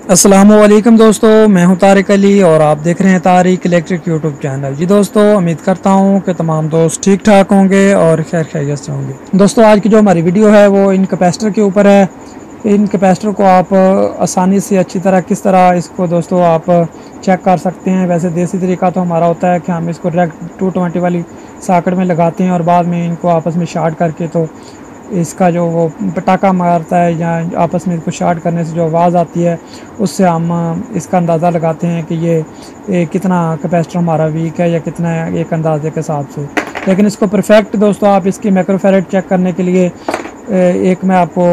अस्सलामुअलैकुम दोस्तों, मैं हूं तारिक अली और आप देख रहे हैं तारिक इलेक्ट्रिक यूट्यूब चैनल। जी दोस्तों, उम्मीद करता हूं कि तमाम दोस्त ठीक ठाक होंगे और खैर खैरियत से होंगे। दोस्तों, आज की जो हमारी वीडियो है वो इन कैपेसिटर के ऊपर है। इन कैपेसिटर को आप आसानी से अच्छी तरह किस तरह इसको दोस्तों आप चेक कर सकते हैं। वैसे देसी तरीका तो हमारा होता है कि हम इसको डायरेक्ट 220 वाली सॉकेट में लगाते हैं और बाद में इनको आपस में शार्ट करके तो इसका जो वो पटाखा मारता है या आपस में इसको शार्ट करने से जो आवाज़ आती है उससे हम इसका अंदाज़ा लगाते हैं कि ये कितना कैपेसिटर हमारा वीक है या कितना है एक अंदाजे के हिसाब से। लेकिन इसको परफेक्ट दोस्तों आप इसकी माइक्रोफैरेड चेक करने के लिए एक मैं आपको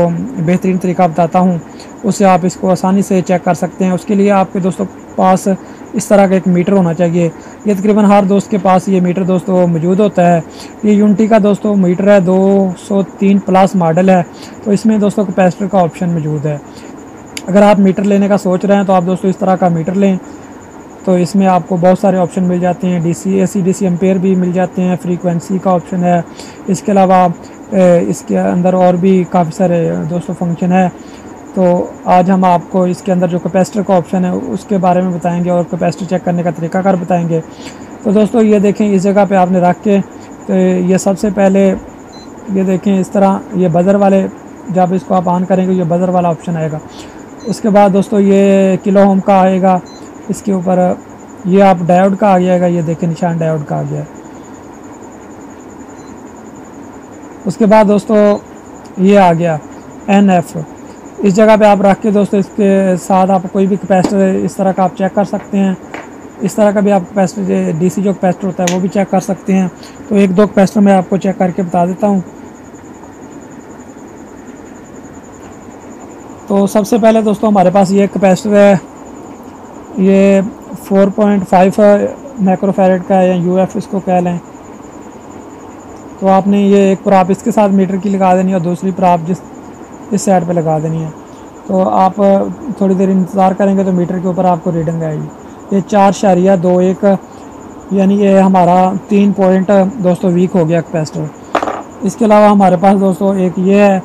बेहतरीन तरीका बताता हूँ, उससे आप इसको आसानी से चेक कर सकते हैं। उसके लिए आपके दोस्तों पास इस तरह का एक मीटर होना चाहिए। ये तकरीबन हर दोस्त के पास ये मीटर दोस्तों मौजूद होता है। ये यूनिटी का दोस्तों मीटर है, 203 प्लस मॉडल है। तो इसमें दोस्तों कैपेसिटर का ऑप्शन मौजूद है। अगर आप मीटर लेने का सोच रहे हैं तो आप दोस्तों इस तरह का मीटर लें। तो इसमें आपको बहुत सारे ऑप्शन मिल जाते हैं, DC AC DC एम्पेयर भी मिल जाते हैं, फ्रीक्वेंसी का ऑप्शन है। इसके अलावा इसके अंदर और भी काफ़ी सारे दोस्तों फंक्शन है। तो आज हम आपको इसके अंदर जो कैपेसिटर का ऑप्शन है उसके बारे में बताएंगे और कैपेसिटर चेक करने का तरीकाकार बताएंगे। तो दोस्तों ये देखें, इस जगह पे आपने रख के तो ये सबसे पहले ये देखें इस तरह ये बज़र वाले, जब इसको आप ऑन करेंगे ये बज़र वाला ऑप्शन आएगा। उसके बाद दोस्तों ये किलो ओम का आएगा, इसके ऊपर ये आप डायोड का आ जाएगा, ये देखें निशान डायोड का आ गया। उसके बाद दोस्तों ये आ गया NF। इस जगह पे आप रख के दोस्तों इसके साथ आप कोई भी कैपेसिटर इस तरह का आप चेक कर सकते हैं। इस तरह का भी आप कैपेसिटर DC जो कैपेसिटर होता है वो भी चेक कर सकते हैं। तो एक दो कैपेसिटर मैं आपको चेक करके बता देता हूँ। तो सबसे पहले दोस्तों हमारे पास ये कैपेसिटर है, ये 4.5 माइक्रोफैरेड का है या UF इसको कह लें। तो आपने ये एक प्राप इसके साथ मीटर की लगा देनी है और दूसरी प्राप इस साइड पे लगा देनी है। तो आप थोड़ी देर इंतज़ार करेंगे तो मीटर के ऊपर आपको रीडिंग आएगी। ये 4.21 यानी ये हमारा 3 पॉइंट दोस्तों वीक हो गया कैपेसिटर। इसके अलावा हमारे पास दोस्तों एक ये है,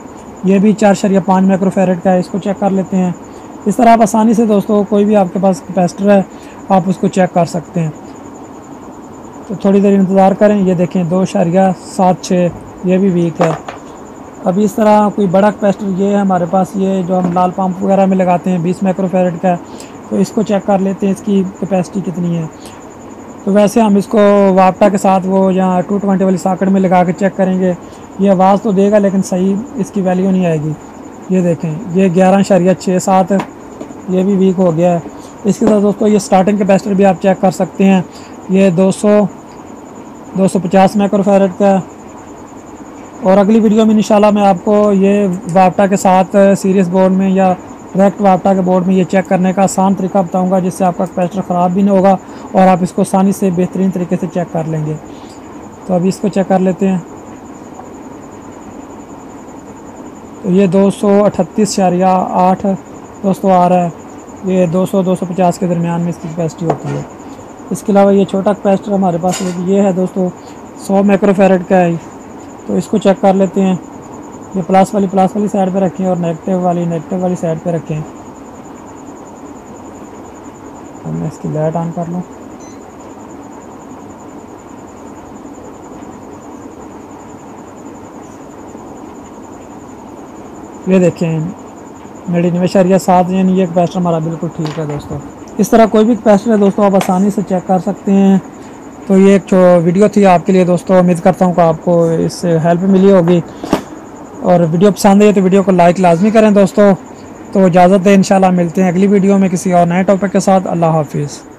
ये भी 4.5 माइक्रोफैरेड का है, इसको चेक कर लेते हैं। इस तरह आप आसानी से दोस्तों कोई भी आपके पास कैपेसिटर है आप उसको चेक कर सकते हैं। तो थोड़ी देर इंतज़ार करें। ये देखें 2.76 ये भी वीक है। अभी इस तरह कोई बड़ा कैपेसिटर ये है हमारे पास, ये जो हम लाल पंप वगैरह में लगाते हैं 20 माइक्रोफैरेड का है। तो इसको चेक कर लेते हैं इसकी कैपेसिटी कितनी है। तो वैसे हम इसको वापटा के साथ वो यहाँ 220 वाली सॉकेट में लगा के चेक करेंगे, ये आवाज़ तो देगा लेकिन सही इसकी वैल्यू नहीं आएगी। ये देखें ये 11.67 ये भी वीक हो गया है। इसके साथ दोस्तों ये स्टार्टिंग कैपेसिटर भी आप चेक कर सकते हैं, ये 250 माइक्रोफैरेड का। और अगली वीडियो में इंशाल्लाह मैं आपको ये वापटा के साथ सीरीज बोर्ड में या डायरेक्ट वापटा के बोर्ड में ये चेक करने का आसान तरीका बताऊंगा, जिससे आपका कैपेसिटर ख़राब भी नहीं होगा और आप इसको आसानी से बेहतरीन तरीके से चेक कर लेंगे। तो अभी इसको चेक कर लेते हैं। तो ये 238.8 दोस्तों आ रहा है। ये 200-250 के दरमियान में इसकी कैपेसिटी होती है। इसके अलावा ये छोटा कैपेसिटर हमारे पास ये है दोस्तों 100 माइक्रोफैरेड का है। तो इसको चेक कर लेते हैं। ये प्लस वाली साइड पे रखें और नेगेटिव वाली साइड पे रखें। अब मैं इसकी लाइट ऑन कर लूँ। ये देखें 99.7 यानी ये कैपेसिटर हमारा बिल्कुल ठीक है दोस्तों। इस तरह कोई भी कैपेसिटर है दोस्तों आप आसानी से चेक कर सकते हैं। तो ये एक वीडियो थी आपके लिए दोस्तों, उम्मीद करता हूँ कि आपको इससे हेल्प मिली होगी। और वीडियो पसंद है तो वीडियो को लाइक लाजमी करें दोस्तों। तो इजाज़त है, इंशाल्लाह मिलते हैं अगली वीडियो में किसी और नए टॉपिक के साथ। अल्लाह हाफिज़।